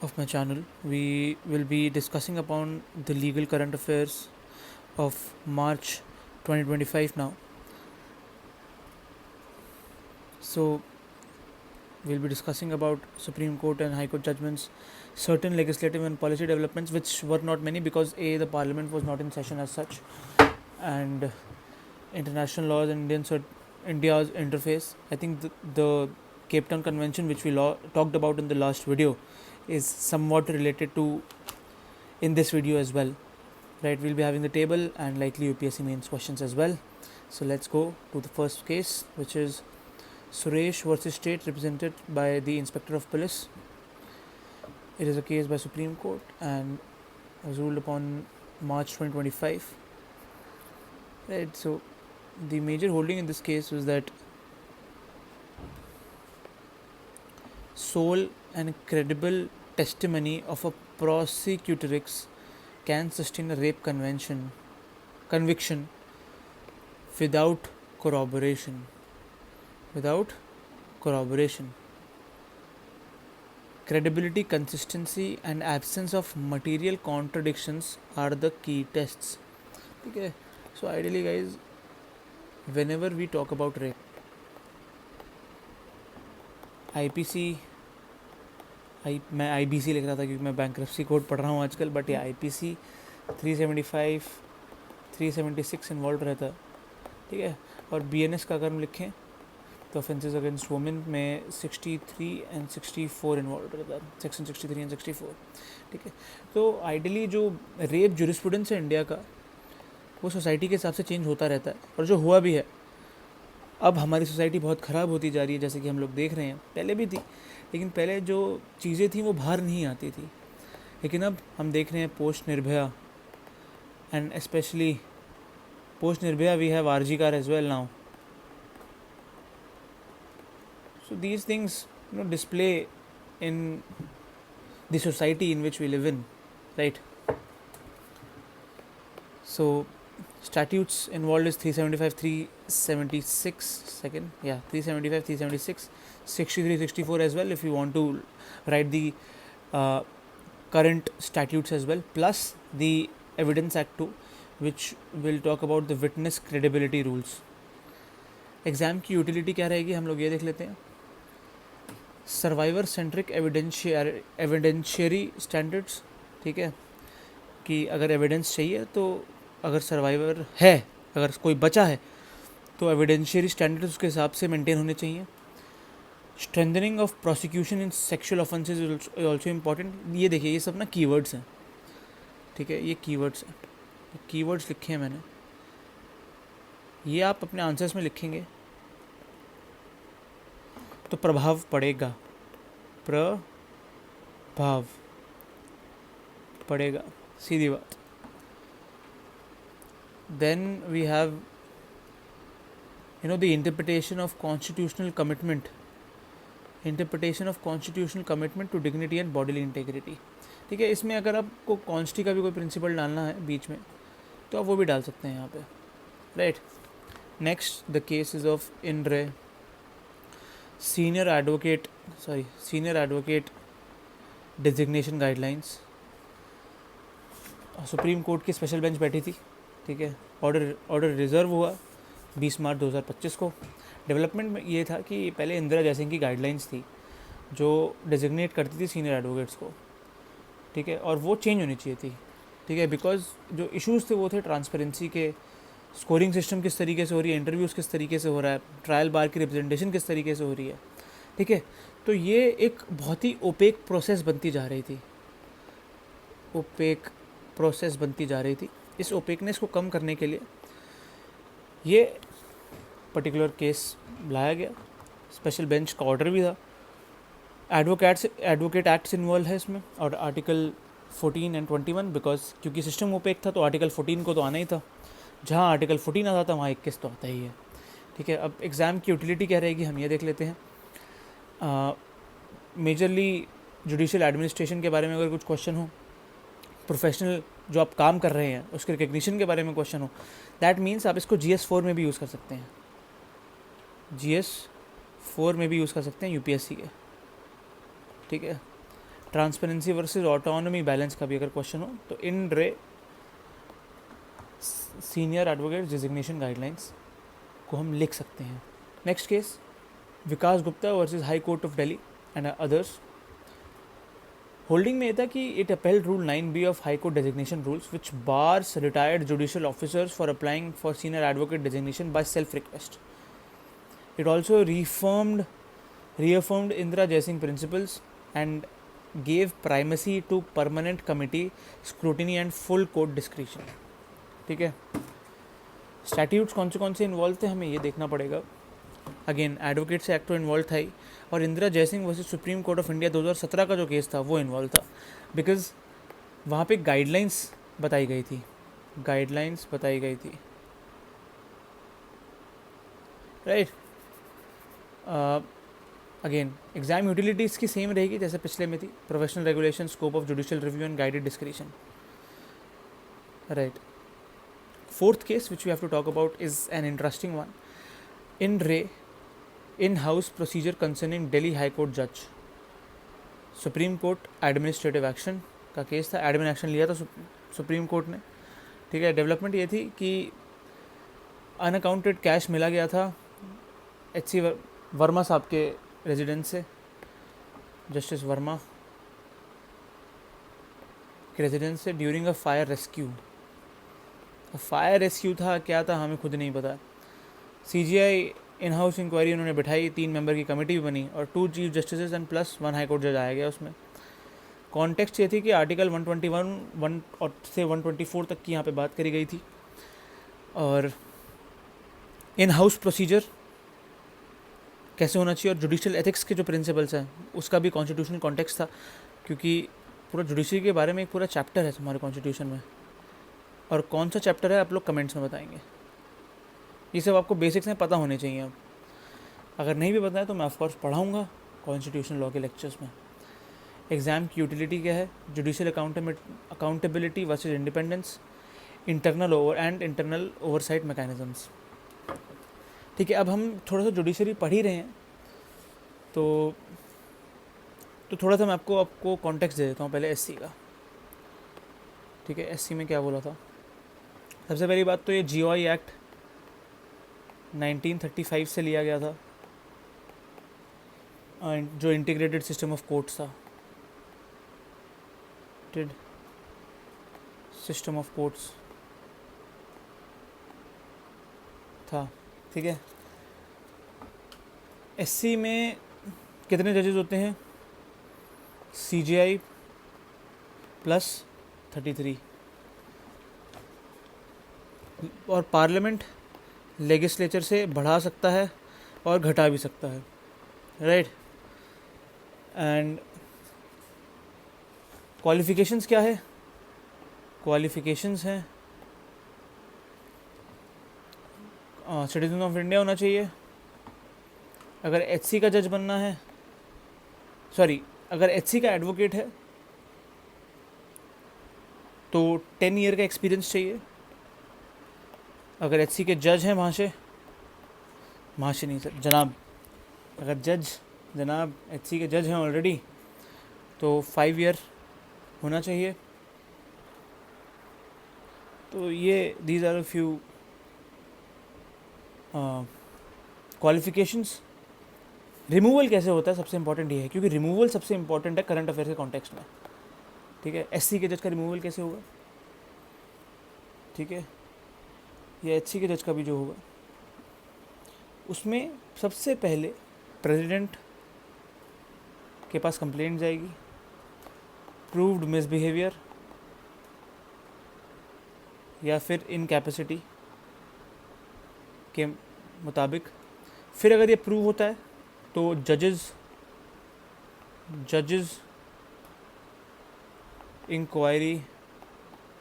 of my channel. We will be discussing upon the legal current affairs of March 2025 now. So we'll be discussing about Supreme Court and High Court judgments, certain legislative and policy developments, which were not many because the Parliament was not in session as such, and international laws and India's interface. I think the Cape Town Convention, which we talked about in the last video, is somewhat related to in this video as well. Right, we'll be having the table and likely UPSC mains questions as well. So let's go to the first case, which is Suresh versus State, represented by the Inspector of Police. It is a case by Supreme Court and was ruled upon March 2025. Right, so the major holding in this case was that sole and credible testimony of a prosecutrix can sustain a rape conviction without corroboration. Credibility, consistency and absence of material contradictions are the key tests. Okay, so ideally guys, whenever we talk about rape, IPC, मैं IBC लिख रहा था क्योंकि मैं bankruptcy code पढ़ रहा हूँ आजकल, बट ये IPC 375 376 इन्वॉल्व रहता है, ठीक है. और BNS का अगर हम लिखें तो ऑफेंसेस अगेंस्ट वुमेन में 63 एंड 64 इन्वॉल्व रहता है, सेक्शन 63 एंड 64, ठीक है. तो आइडियली जो रेप ज्यूरिस्प्रूडेंस है इंडिया का, वो सोसाइटी के हिसाब से चेंज होता रहता है, और जो हुआ भी है. अब हमारी सोसाइटी बहुत ख़राब होती जा रही है, जैसे कि हम लोग देख रहे हैं. पहले भी थी, लेकिन पहले जो चीज़ें थी वो बाहर नहीं आती थी, लेकिन अब हम देख रहे हैं post Nirbhaya, and specially post Nirbhaya we have RG Kar as well now. So these things, display in the society in which we live in, right? So statutes involved is 375, 376, 375, 376, 63, 64 as well, if you want to write the current statutes as well, plus the Evidence Act 2, which will talk about the witness credibility rules. Exam की utility क्या रहेगी, हम लोग ये देख लेते हैं. Survivor centric evidentiary standards, ठीक है, कि अगर एविडेंस चाहिए तो अगर सर्वाइवर है, अगर कोई बचा है तो एविडेंशियरी स्टैंडर्ड्स उसके हिसाब से मेंटेन होने चाहिए. Strengthening of prosecution in sexual offences is also important. ये देखिए, ये सब ना कीवर्ड्स हैं, ठीक है, ये कीवर्ड्स हैं, कीवर्ड्स लिखे हैं मैंने, ये आप अपने आंसर्स में लिखेंगे तो प्रभाव पड़ेगा, सीधी बात. Then we have the interpretation of constitutional commitment to dignity and bodily integrity, ठीक है. इसमें अगर आपको कॉन्स्टी का भी कोई प्रिंसिपल डालना है बीच में तो आप वो भी डाल सकते हैं यहाँ पे, right. Next the case is of in re senior advocate designation guidelines. Supreme court की स्पेशल बेंच बैठी थी, ठीक है. ऑर्डर रिजर्व हुआ 20 मार्च 2025 को. डेवलपमेंट में ये था कि पहले इंदिरा जयसिंह की गाइडलाइंस थी जो डेजिग्नेट करती थी सीनियर एडवोकेट्स को, ठीक है, और वो चेंज होनी चाहिए थी, ठीक है, बिकॉज जो इश्यूज़ थे वो थे ट्रांसपेरेंसी के, स्कोरिंग सिस्टम किस तरीके से हो रही है, इंटरव्यूज़ किस तरीके से हो रहा है, ट्रायल बार की रिप्रेजेंटेशन किस तरीके से हो रही है, ठीक है. तो ये एक बहुत ही ओपेक प्रोसेस बनती जा रही थी. इस ओपेकनेस को कम करने के लिए ये पर्टिकुलर केस लाया गया. स्पेशल बेंच का ऑर्डर भी था. एडवोकेट एक्ट्स इन्वॉल्व है इसमें, और आर्टिकल 14 एंड 21, बिकॉज क्योंकि सिस्टम ओपेक था तो आर्टिकल 14 को तो आना ही था. जहाँ आर्टिकल 14 आता था वहाँ 21 तो आता ही है, ठीक है. अब एग्ज़ाम की यूटिलिटी क्या रहेगी, हम ये देख लेते हैं. मेजरली जुडिशियल एडमिनिस्ट्रेशन के बारे में अगर कुछ क्वेश्चन हो, प्रोफेशनल जो आप काम कर रहे हैं उसके रिकग्निशन के बारे में क्वेश्चन हो, दैट मीन्स आप इसको GS4 में भी यूज़ कर सकते हैं, GS4 में भी यूज़ कर सकते हैं UPSC के, ठीक है. ट्रांसपेरेंसी वर्सेस ऑटोनॉमी बैलेंस का भी अगर क्वेश्चन हो तो इन रे सीनियर एडवोकेट डिजिग्नेशन गाइडलाइंस को हम लिख सकते हैं. Next case Vikas Gupta versus high court of Delhi and others. Holding में ये था कि it appealed rule 9B of high court designation rules which bars retired judicial officers for applying for senior advocate designation by self request. It also reaffirmed Indira Jaising principles and gave primacy to permanent committee scrutiny and full court discretion. ठीक है. Statutes कौन से involve थे हमें ये देखना पड़ेगा. Again advocates act तो इन्वॉल्व था ही, और Indira Jaising versus supreme court of India 2017 का जो केस था वो इन्वॉल्व था, बिकॉज वहाँ पे गाइडलाइंस बताई गई थी. राइट. अगेन एग्जाम यूटिलिटीज़ की सेम रहेगी जैसे पिछले में थी. Professional regulation, scope of judicial review and guided discretion. Right. Fourth case which we have to talk about is an interesting one. In re in house procedure concerning Delhi high court जज. Supreme court administrative action का case था. Admin action लिया था supreme court ने. ठीक है. Development ये थी कि अनअकाउंटेड कैश मिला गया था HC वर्मा साहब के रेजिडेंस से, जस्टिस वर्मा के रेजिडेंस से during a fire rescue. Fire rescue था क्या था हमें खुद नहीं पता. CGI इन हाउस इंक्वायरी उन्होंने बिठाई, 3 मेंबर की कमेटी भी बनी और 2 chief justice and plus 1 high court जज आया गया उसमें. कॉन्टेक्स्ट ये थी कि आर्टिकल 121 और से 124 तक की यहाँ पे बात करी गई थी, और इन हाउस प्रोसीजर कैसे होना चाहिए और जुडिशियल एथिक्स के जो प्रिंसिपल्स हैं उसका भी कॉन्स्टिट्यूशनल कॉन्टेक्स्ट था, क्योंकि पूरा जुडिशरी के बारे में एक पूरा चैप्टर है हमारे कॉन्स्टिट्यूशन में. और कौन सा चैप्टर है आप लोग कमेंट्स में बताएंगे. ये सब आपको बेसिक्स में पता होने चाहिए. अब अगर नहीं भी पता है तो मैं ऑफकोर्स पढ़ाऊँगा कॉन्स्टिट्यूशनल लॉ के लेक्चर्स में. एग्ज़ाम की यूटिलिटी क्या है, judicial accountability versus independence, internal oversight mechanisms. ठीक है. अब हम थोड़ा सा जुडिशरी पढ़ ही रहे हैं तो थोड़ा सा मैं आपको कॉन्टेक्स्ट दे देता हूँ पहले SC का. ठीक है. SC में क्या बोला था. सबसे पहली बात तो ये GOI एक्ट 1935 से लिया गया था, जो इंटीग्रेटेड सिस्टम ऑफ कोर्ट्स था. सिस्टम ऑफ कोर्ट्स था. ठीक है. SC में कितने जजेस होते हैं. CGI प्लस 33, और पार्लियामेंट लेजिस्लेचर से बढ़ा सकता है और घटा भी सकता है. राइट. एंड क्वालिफिकेशंस क्या है. क्वालिफिकेशंस हैं सिटीजन ऑफ इंडिया होना चाहिए. अगर HC का जज बनना है, अगर HC का एडवोकेट है तो 10 ईयर का एक्सपीरियंस चाहिए. अगर HC के जज हैं वहाँ से नहीं सर जनाब, अगर जनाब HC के जज हैं ऑलरेडी तो 5 ईयर होना चाहिए. तो ये these are a few qualifications. Removal कैसे होता है सबसे इंपॉर्टेंट ये है, क्योंकि रिमूवल सबसे इंपॉर्टेंट है करंट अफेयर के कॉन्टेक्स्ट में. ठीक है. SC के जज का रिमूवल कैसे होगा. ठीक है. या HC के जज का भी जो होगा उसमें सबसे पहले प्रेसिडेंट के पास कंप्लेंट जाएगी, प्रूव्ड मिसबिहेवियर या फिर इनकैपेसिटी के मुताबिक. फिर अगर ये प्रूव होता है तो जजेस इंक्वायरी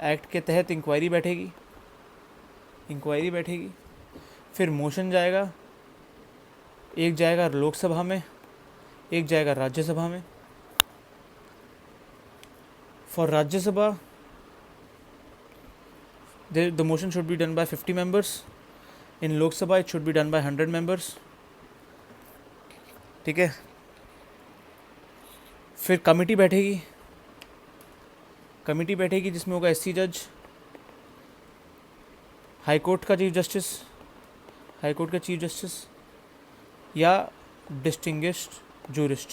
एक्ट के तहत इंक्वायरी बैठेगी. फिर मोशन जाएगा, एक जाएगा लोकसभा में, एक जाएगा राज्यसभा में. For Rajya Sabha the motion should be done by 50 members. In Lok Sabha it should be done by 100 members. ठीक है. फिर कमेटी बैठेगी जिसमें होगा एससी जज, हाई कोर्ट का चीफ जस्टिस या डिस्टिंग्विश्ड जूरिस्ट।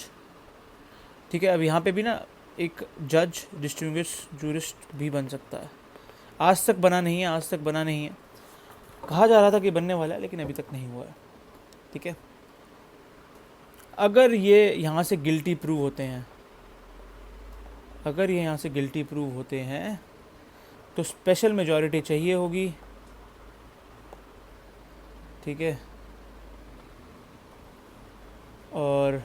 ठीक है, अब यहाँ पे भी ना एक जज डिस्टिंग्विश्ड जूरिस्ट भी बन सकता है। आज तक बना नहीं है, कहा जा रहा था कि बनने वाला है लेकिन अभी तक नहीं हुआ है। ठीक है, अगर ये यहाँ से गिल्टी प्रूव होते हैं तो स्पेशल मेजॉरिटी चाहिए होगी। ठीक है, और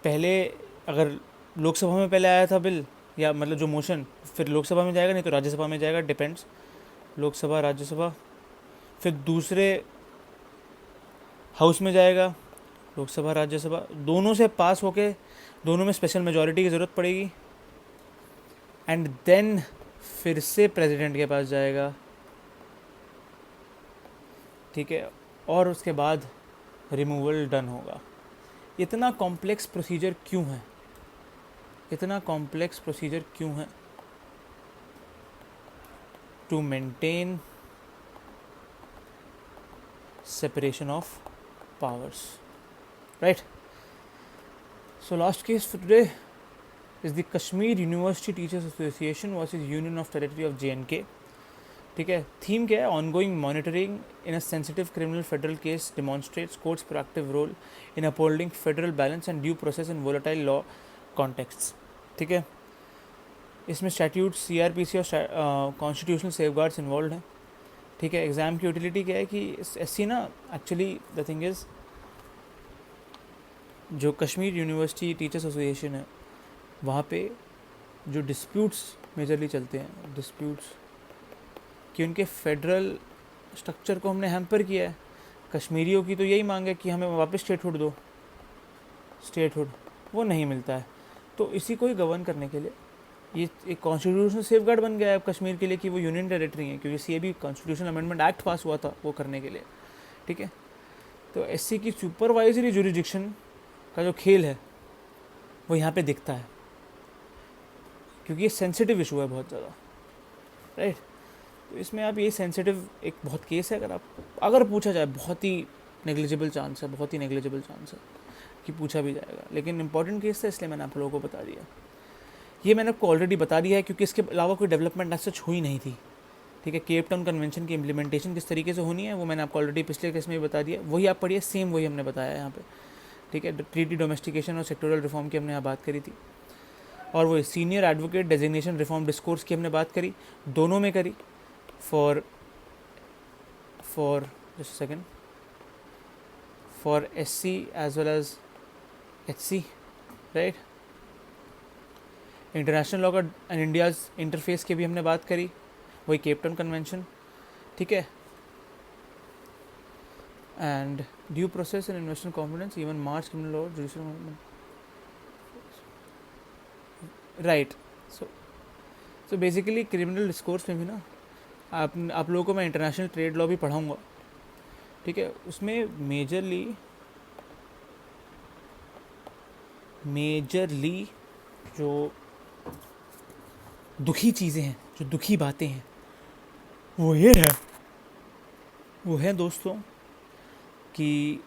पहले अगर लोकसभा में पहले आया था बिल, या मतलब जो मोशन, फिर लोकसभा में जाएगा, नहीं तो राज्यसभा में जाएगा, डिपेंड्स, लोकसभा राज्यसभा, फिर दूसरे हाउस में जाएगा, लोकसभा राज्यसभा, दोनों से पास होके दोनों में स्पेशल मेजॉरिटी की ज़रूरत पड़ेगी, एंड देन फिर से प्रेसिडेंट के पास जाएगा। ठीक है, और उसके बाद रिमूवल डन होगा। इतना कॉम्प्लेक्स प्रोसीजर क्यों है? To maintain separation of powers, right? So last case for today is the Kashmir University Teachers Association versus Union of Territory of J&K. ठीक है, थीम क्या है? ongoing monitoring in a sensitive criminal federal case demonstrates court's proactive role in upholding federal balance and due process in volatile law contexts. ठीक है, इसमें statute, CRPC और constitutional safeguards involve हैं। ठीक है, एग्ज़ाम की यूटिलिटी क्या है कि एससी ना, एक्चुअली द थिंग इज़, जो कश्मीर यूनिवर्सिटी टीचर्स एसोसिएशन है वहाँ पे जो डिस्प्यूट्स मेजरली चलते हैं, कि उनके फेडरल स्ट्रक्चर को हमने हैम्पर किया है। कश्मीरियों की तो यही मांग है कि हमें वापस स्टेटहुड दो, वो नहीं मिलता है। तो इसी को ही गवर्न करने के लिए ये एक कॉन्स्टिट्यूशनल सेफगार्ड बन गया है कश्मीर के लिए कि वो यूनियन टेरिटरी है, क्योंकि सीएबी कॉन्स्टिट्यूशनल अमेंडमेंट एक्ट पास हुआ था वो करने के लिए। ठीक है, तो एससी की सुपरवाइजरी जुरिडिक्शन का जो खेल है वो यहाँ पे दिखता है, क्योंकि ये सेंसिटिव इशू है बहुत ज़्यादा, राइट? तो इसमें आप ये सेंसिटिव एक बहुत केस है, अगर पूछा जाए बहुत ही नेग्लिजिबल चांस है कि पूछा भी जाएगा, लेकिन इंपॉर्टेंट केस था इसलिए मैंने आप लोगों को बता दिया। ये मैंने आपको ऑलरेडी बता दिया है क्योंकि इसके अलावा कोई डेवलपमेंट एज सच हुई नहीं थी। ठीक है, केप टाउन कन्वेंशन की इम्प्लीमेंटेशन किस तरीके से होनी है वो मैंने आपको ऑलरेडी पिछले केस में भी बता दिया, वही आप पढ़िए, सेम वही हमने बताया यहाँ पे। ठीक है, ट्रीटी डोमेस्टिकेशन और सेक्टोरल रिफॉर्म की हमने यहाँ बात करी थी, और वो senior advocate designation reform discourse की हमने बात करी, दोनों में करी, for just second, for SC as well as HC, right? International law का एंड इंडियाज़ इंटरफेस की भी हमने बात करी, वही केप टाउन कन्वेंशन। ठीक है, and due process and investment confidence, even March criminal law, judicial, right? So basically criminal discourse में भी ना आप लोगों को मैं इंटरनेशनल ट्रेड लॉ भी पढ़ाऊँगा। ठीक है, उसमें मेजरली जो दुखी चीज़ें हैं, जो दुखी बातें हैं, वो है दोस्तों कि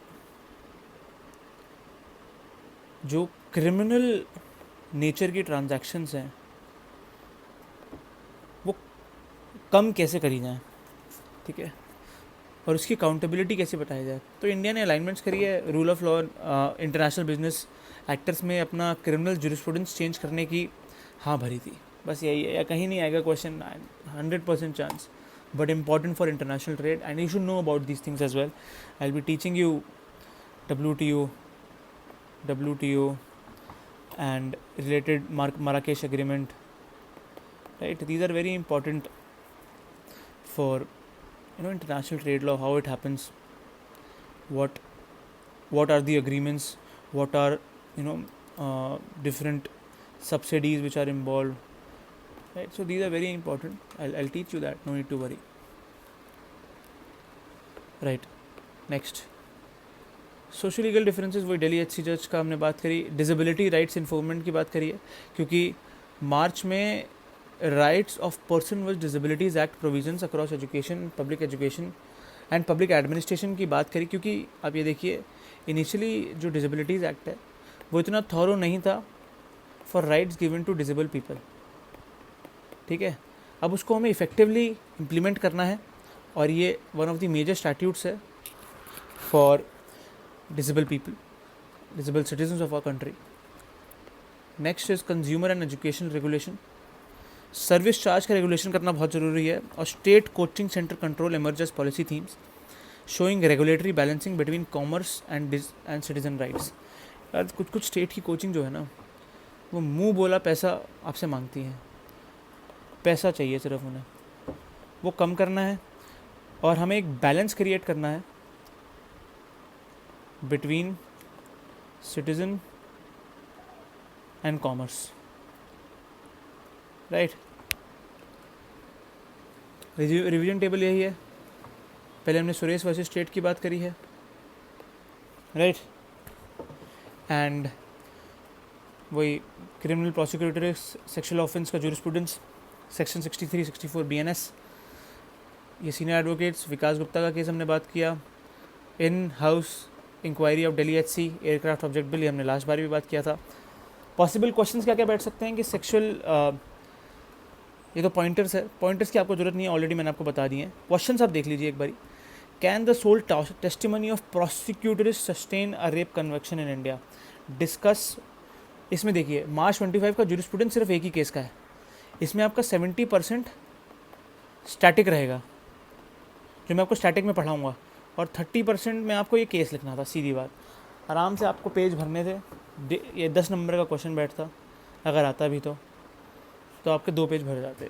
जो क्रिमिनल नेचर की ट्रांजैक्शंस हैं वो कम कैसे करी जाएं। ठीक है, और उसकी अकाउंटेबिलिटी कैसे बताई जाए। तो इंडिया ने अलाइनमेंट्स करी है, rule of law, international business actors में अपना क्रिमिनल जुरिस्प्रूडेंस चेंज करने की हाँ भरी थी, बस यही है, या कहीं नहीं आएगा question, 100% chance, but important for international trade and you should know about these things as well. I will be teaching you WTO and related Marrakesh agreement, right? These are very important for international trade law, how it happens, what are the agreements, what are different subsidies which are involved, right? So these are very important. I'll teach you that, no need to worry, right? Next, social legal differences, वही Delhi HC जज का हमने बात करी. Disability rights enforcement की बात करी है, क्योंकि मार्च में rights of person with disabilities act provisions across education, public education and public administration की बात करी. क्योंकि आप ये देखिए, इनिशियली जो डिसेबिलिटीज़ एक्ट है वो इतना थॉरो नहीं था for rights given to disable people. ठीक है, अब उसको हमें इफ़ेक्टिवली इम्प्लीमेंट करना है, और ये one of the major statutes है for disable people, disable citizens of our country. Next is consumer and education regulation. Service charge का रेगुलेशन करना बहुत ज़रूरी है, और state coaching centre control emerge as policy themes showing regulatory balancing between commerce and citizen rights. यार कुछ state की coaching जो है ना, वो मुंह बोला पैसा आपसे मांगती है. पैसा चाहिए सिर्फ उन्हें, वो कम करना है, और हमें एक बैलेंस क्रिएट करना है between citizen and commerce. Right, revision table यही है. पहले हमने सुरेश वर्सेस स्टेट की बात करी है. राइट, एंड वही क्रिमिनल प्रोसिक्यूटर सेक्सुअल ऑफेंस का जूरिस्प्रूडेंस सेक्शन 63, 64 BNS. ये सीनियर एडवोकेट्स विकास गुप्ता का केस हमने बात किया. In house inquiry of Delhi HC aircraft object bill, ये हमने लास्ट बार भी बात किया था. पॉसिबल क्वेश्चंस क्या क्या बैठ सकते हैं कि सेक्सुअल, ये तो पॉइंटर्स है, पॉइंटर्स की आपको जरूरत नहीं है, ऑलरेडी मैंने आपको बता दिए हैं. क्वेश्चंस आप देख लीजिए एक बारी. Can the sole testimony of prosecutor sustain a rape conviction in India? Discuss. इसमें देखिए, मार्च 25 का जूरिस्प्रूडेंस सिर्फ एक ही केस का है. इसमें आपका 70% स्टैटिक रहेगा, जो मैं आपको स्टैटिक में पढ़ाऊँगा, और 30% में आपको ये केस लिखना था. सीधी बात, आराम से आपको पेज भरने थे. ये 10 नंबर का क्वेश्चन बैठता, अगर आता भी तो आपके 2 पेज भर जाते.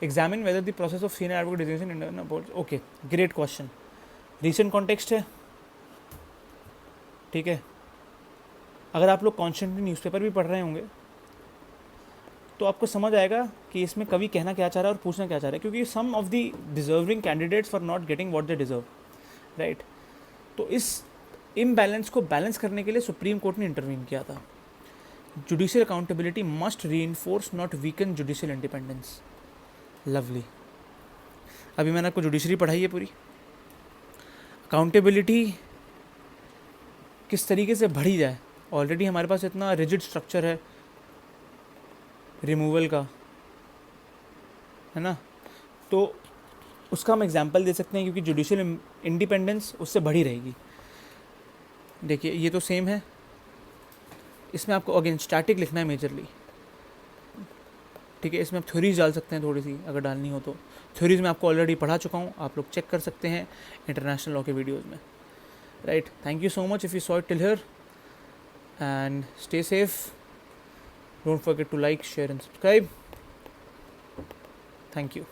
Examine whether the process of senior advocate designation Indian board. Okay, great question. Recent context है. ठीक है, अगर आप लोग कॉन्स्टेंटली न्यूज़पेपर भी पढ़ रहे होंगे तो आपको समझ आएगा कि इसमें कवि कहना क्या चाह रहा है और पूछना क्या चाह रहा है, क्योंकि some of the deserving candidates for not getting what they deserve. Right, तो इस इम्बैलेंस को बैलेंस करने के लिए सुप्रीम कोर्ट ने इंटरवीन किया था. Judicial accountability must reinforce not weaken judicial independence. Lovely. अभी मैंने आपको जुडिशरी पढ़ाई है पूरी. अकाउंटेबिलिटी किस तरीके से बढ़ी जाए. ऑलरेडी हमारे पास इतना रिजिड स्ट्रक्चर है रिमूवल का, है ना, तो उसका हम एग्जांपल दे सकते हैं, क्योंकि जुडिशियल इंडिपेंडेंस उससे बढ़ी रहेगी. देखिए, ये तो सेम है. इसमें आपको अगेन स्टैटिक लिखना है मेजरली. ठीक है, इसमें आप थ्योरीज डाल सकते हैं थोड़ी सी, अगर डालनी हो तो. थ्योरीज में आपको ऑलरेडी पढ़ा चुका हूँ, आप लोग चेक कर सकते हैं इंटरनेशनल लॉ के वीडियोज़ में. Right, thank you so much if you saw it till here, and stay safe. Don't forget to like, share and subscribe. Thank you.